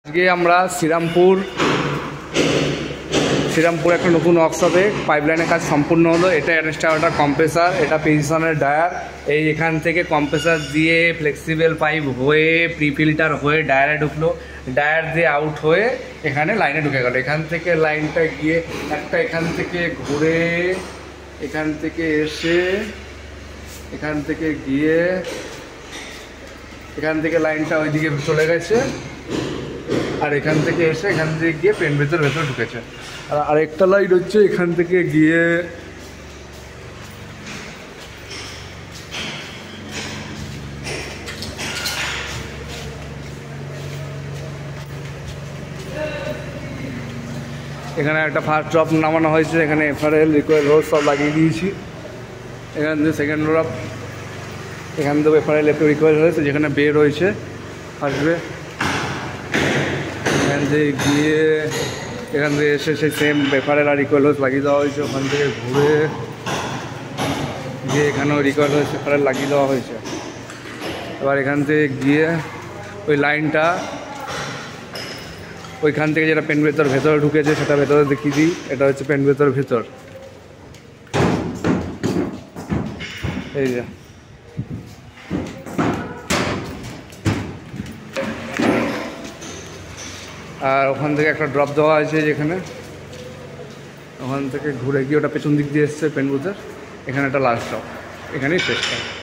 আজকে আমরা শ্রীরামপুর একটা নতুন ওয়ার্কশপে পাইপলাইনের কাজ সম্পূর্ণ হলো। এটা ইনস্টলার কম্প্রেসার, এটা পজিশনের ডায়ার। এই এখান থেকে কম্প্রেসার দিয়ে ফ্লেক্সিবল পাইপ হয়ে প্রি ফিল্টার হয়ে ডায়ারে ঢুকলো, ডায়ার দিয়ে আউট হয়ে এখানে লাইনে ঢুকে গেল। এখান থেকে লাইনটা গিয়ে একটা এখান থেকে ঘুরে এখান থেকে এসে এখান থেকে গিয়ে এখান থেকে লাইনটা ওইদিকে চলে গেছে, আর এখান থেকে এসে এখান থেকে গিয়ে পেন ভেতর ঢুকেছে। আর আরেকটা লাইট হচ্ছে এখান থেকে গিয়ে এখানে একটা ফার্স্ট ড্রপ নামানো হয়েছে। এখানে এফআরএল রিকোয়েল হোস সব লাগিয়ে দিয়েছি। এখান থেকে সেকেন্ড ড্রপ, এখান থেকে এফআরএল একটু রিকোয়েল হয়েছে, যেখানে বে রয়েছে আসবে। এখান থেকে গিয়ে এখান থেকে এসে সেই সেম এফআরএল আর রিকোয়েল হোস লাগিয়ে দেওয়া হয়েছে। ওখান থেকে ঘুরে গিয়ে এখানেও রিকোয়েল হোস এফআরএল লাগিয়ে দেওয়া হয়েছে। এবার এখান থেকে গিয়ে ওই লাইনটা ওইখান থেকে যেটা পেন ভেতরে ঢুকেছে সেটা ভেতরে দেখিয়ে দিই। এটা হচ্ছে পেন ভেতর, এই যে আর ওখান থেকে একটা ড্রপ দেওয়া আছে, যেখানে ওখান থেকে ঘুরে গিয়ে ওটা পেছন দিক দিয়ে এসছে পেন বুথের। এখানে একটা লাস্ট ড্রপ, এখানেই শেষটা।